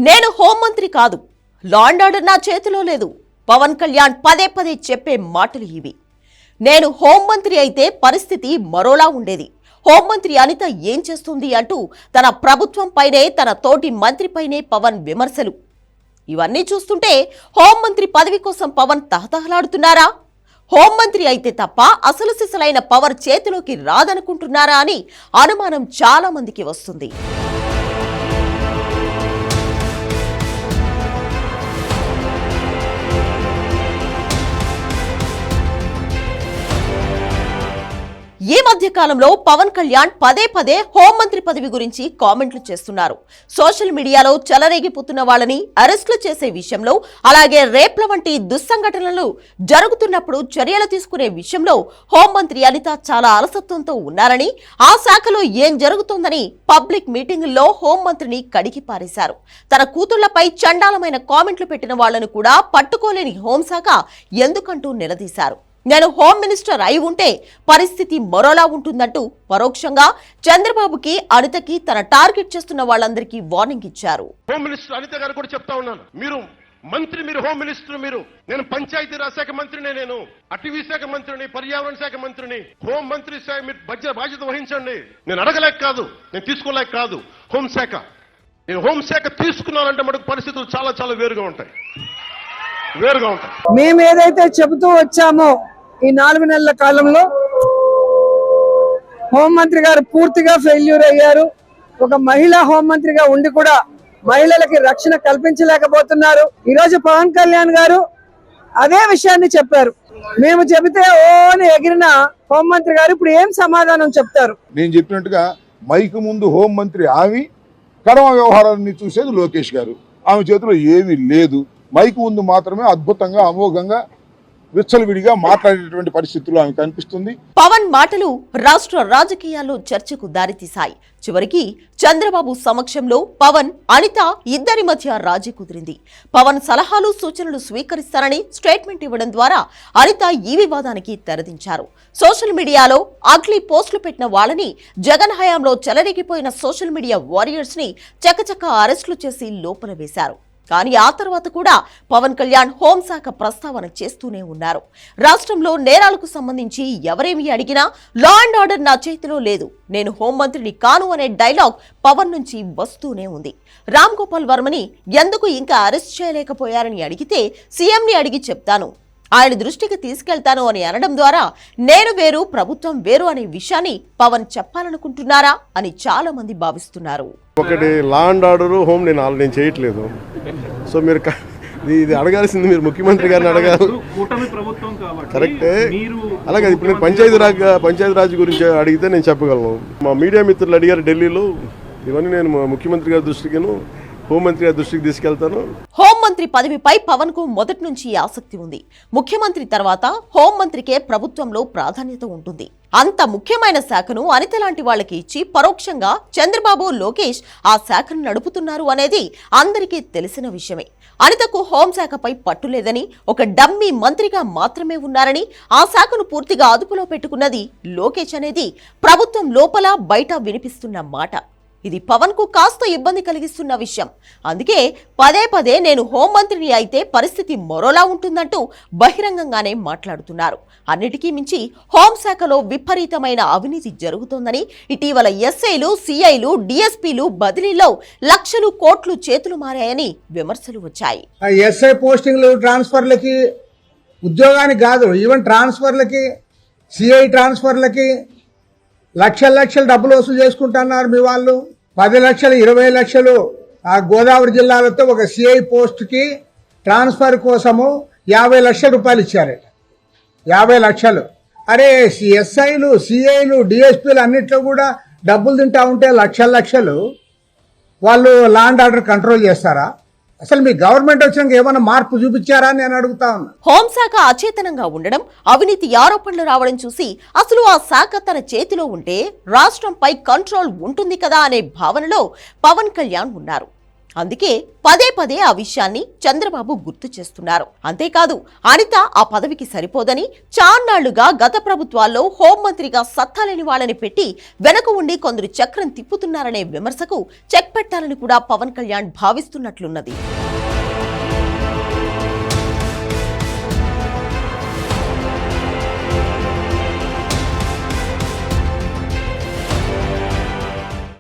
నేను హోంమంత్రి కాదు, లా అండ్ ఆర్డర్ నా చేతిలో లేదు. పవన్ కళ్యాణ్ పదే పదే చెప్పే మాటలు ఇవి. నేను హోంమంత్రి అయితే పరిస్థితి మరోలా ఉండేది. హోంమంత్రి అనిత ఏం చేస్తుంది అంటూ తన ప్రభుత్వం పైనే, తన తోటి మంత్రిపైనే పవన్ విమర్శలు. ఇవన్నీ చూస్తుంటే హోంమంత్రి పదవి కోసం పవన్ తహతహలాడుతున్నారా? హోంమంత్రి అయితే తప్ప అసలు సిసలైన పవర్ చేతిలోకి రాదనుకుంటున్నారా అని అనుమానం చాలా మందికి వస్తుంది. ఈ మధ్య కాలంలో పవన్ కళ్యాణ్ పదే పదే హోంమంత్రి పదవి గురించి కామెంట్లు చేస్తున్నారు. సోషల్ మీడియాలో చెలరేగిపోతున్న వాళ్ళని అరెస్టులు చేసే విషయంలో, అలాగే రేప్ల వంటి దుస్సంఘటనలు జరుగుతున్నప్పుడు చర్యలు తీసుకునే విషయంలో హోంమంత్రి అనిత చాలా అలసత్వంతో ఉన్నారని, ఆ శాఖలో ఏం జరుగుతోందని పబ్లిక్ మీటింగుల్లో హోంమంత్రిని కడిగి పారేశారు. తన కూతుళ్లపై చండాలమైన కామెంట్లు పెట్టిన వాళ్లను కూడా పట్టుకోలేని హోంశాఖ ఎందుకంటూ నిలదీశారు. నేను హోమ్ మినిస్టర్ అయి ఉంటే పరిస్థితి మరోలా ఉంటుందంటూ పరోక్షంగా చంద్రబాబుకి, అనితకి తన టార్గెట్ చేస్తున్న వాళ్ళందరికీ వార్నింగ్ ఇచ్చారు. హోమ్ మినిస్టర్ అనిత గారు కూడా చెప్తా ఉన్నాను, మీరు మంత్రి, మీరు హోమ్ మినిస్టర్, నేను పంచాయతీరాజ్ శాఖ మంత్రిని, నేను అటవీ శాఖ మంత్రిని, పర్యావరణ శాఖ మంత్రిని, హోం మంత్రి శాఖ మీరు బాధ్యత వహించండి. నేను అడగలేక కాదు, నేను తీసుకోలేక కాదు. హోంశాఖ, నేను హోంశాఖ తీసుకున్నానంటే మనకు పరిస్థితులు చాలా చాలా వేరుగా ఉంటాయి. మేము ఏదైతే చెబుతూ వచ్చామో ఈ 4 నెలల కాలంలో హోంమంత్రి గారు పూర్తిగా ఫెయిల్యూర్ అయ్యారు. ఒక మహిళా హోంమంత్రిగా ఉండి కూడా మహిళలకి రక్షణ కల్పించలేకపోతున్నారు. ఈరోజు పవన్ కళ్యాణ్ గారు అదే విషయాన్ని చెప్పారు. మేము చెబితే ఓని ఎగిరిన హోంమంత్రి గారు ఇప్పుడు ఏం సమాధానం చెప్తారు? నేను చెప్పినట్టుగా మైకు ముందు హోంమంత్రి ఆమె, కడమ వ్యవహారాన్ని చూసేది లోకేష్ గారు. ఆమె చేతిలో ఏమీ లేదు. మైకు ముందు మాత్రమే అద్భుతంగా, అమోఘంగా, విచ్చలవిడిగా మాట్లాడేటువంటి పరిస్థితుల్లో ఆమె కనిపిస్తుంది. పవన్ మాటలు రాష్ట్ర రాజకీయాల్లో చర్చకు దారితీశాయి. చివరికి చంద్రబాబు సమక్షంలో పవన్, అనిత ఇద్దరి మధ్య రాజీ కుదిరింది. పవన్ సలహాలు, సూచనలు స్వీకరిస్తారని స్టేట్మెంట్ ఇవ్వడం ద్వారా అనిత ఈ వివాదానికి తెరదించారు. సోషల్ మీడియాలో అగ్లీ పోస్టులు పెట్టిన వాళ్ళని, జగన్ హయాంలో చెలరేగిపోయిన సోషల్ మీడియా వారియర్స్ ని చకచక అరెస్టులు చేసి లోపల వేశారు. కానీ ఆ తర్వాత కూడా పవన్ కళ్యాణ్ హోంశాఖ ప్రస్తావన చేస్తూనే ఉన్నారు. రాష్ట్రంలో నేరాలకు సంబంధించి ఎవరేమి అడిగినా లా అండ్ ఆర్డర్ నా చేతిలో లేదు, నేను హోంమంత్రిని కాను అనే డైలాగ్ పవన్ నుంచి వస్తూనే ఉంది. రామ్ గోపాల్ వర్మని ఎందుకు ఇంకా అరెస్ట్ చేయలేకపోయారని అడిగితే సీఎంని అడిగి చెప్తాను, ఆయన దృష్టికి తీసుకెళ్తాను అని అనడం ద్వారా నేను వేరు, ప్రభుత్వం వేరు అనే విషయాన్ని పవన్ చెప్పాలనుకుంటున్నారా అని చాలా మంది భావిస్తున్నారు. ఒకటి లా అండ్ ఆర్డర్, హోమ్ నేను చేయట్లేదు. సో మీరు ఇది అడగాల్సింది మీరు ముఖ్యమంత్రి గారిని అడగాలి. కరెక్టే. అలాగే ఇప్పుడు నేను పంచాయతీరాజ్ గురించి అడిగితే నేను చెప్పగలను. మా మీడియా మిత్రులు అడిగారు ఢిల్లీలో, ఇవన్నీ నేను ముఖ్యమంత్రి గారి దృష్టికిను, హోంమంత్రి గారి దృష్టికి తీసుకెళ్తాను. హోంమంత్రి పదవిపై పవన్ కు మొదటి నుంచి ఆసక్తి ఉంది. ముఖ్యమంత్రి తర్వాత హోంమంత్రికే ప్రభుత్వంలో ప్రాధాన్యత ఉంటుంది. అంత ముఖ్యమైన శాఖను అనిత లాంటి వాళ్ళకి ఇచ్చి పరోక్షంగా చంద్రబాబు, లోకేష్ ఆ శాఖను నడుపుతున్నారు అనేది అందరికీ తెలిసిన విషయమే. అనితకు హోంశాఖపై పట్టులేదని, ఒక డమ్మీ మంత్రిగా మాత్రమే ఉన్నారని, ఆ శాఖను పూర్తిగా అదుపులో పెట్టుకున్నది లోకేష్ అనేది ప్రభుత్వం లోపల బయట వినిపిస్తున్న మాట. ఇది పవన్ కు కాస్త ఇబ్బంది కలిగిస్తున్న విషయం. అందుకే పదే పదే నేను హోంమంత్రిని అయితే పరిస్థితి మరోలా ఉంటుందంటూ బహిరంగంగానే మాట్లాడుతున్నారు. అన్నిటికీ మించి హోంశాఖలో విపరీతమైన అవినీతి జరుగుతోందని, ఇటీవల ఎస్ఐలు, సిఐలు, డిఎస్పీలు బదిలీలో లక్షలు, కోట్లు చేతులు మారాయని విమర్శలు వచ్చాయి. ఎస్ఐ పోస్టింగ్లు, ట్రాన్స్ఫర్లకి, ఉద్యోగానికి కాదు, ఈవెన్ ట్రాన్స్ఫర్లకి, సిఐ ట్రాన్స్ఫర్లకి లక్షలు డబ్బులు వసూలు చేసుకుంటున్నారు మీ వాళ్ళు. 10 లక్షలు, 20 లక్షలు ఆ గోదావరి జిల్లాలతో ఒక సిఐ పోస్ట్కి ట్రాన్స్ఫర్ కోసము 50 లక్షల రూపాయలు ఇచ్చారట. 50 లక్షలు. అరే, ఎస్ఐలు, సిఐలు, డిఎస్పీలు అన్నిట్లో కూడా డబ్బులు తింటా ఉంటే లక్షలు వాళ్ళు లా అండ్ ఆర్డర్ కంట్రోల్ చేస్తారా? అసలు మీ గవర్నమెంట్ వచ్చినాక ఏమైనా మార్పు చూపించారా అని నేను అడుగుతా ఉన్నా. హోంశాఖ అచేతనంగా ఉండడం, అవినీతి ఆరోపణలు రావడం చూసి అసలు ఆ శాఖ తన చేతిలో ఉంటే రాష్ట్రంపై కంట్రోల్ ఉంటుంది కదా అనే భావనలో పవన్ కళ్యాణ్ ఉన్నారు. అందుకే పదే పదే ఆ విషయాన్ని చంద్రబాబు గుర్తు చేస్తున్నారు. అంతేకాదు అనిత ఆ పదవికి సరిపోదని చాన్నాళ్లుగా గత ప్రభుత్వాల్లో హోంమంత్రిగా సత్తాలేని వాళ్ళని పెట్టి వెనక ఉండి కొందరు చక్రం తిప్పుతున్నారనే విమర్శకు చెక్ పెట్టాలని కూడా పవన్ కళ్యాణ్ భావిస్తున్నట్లున్నది.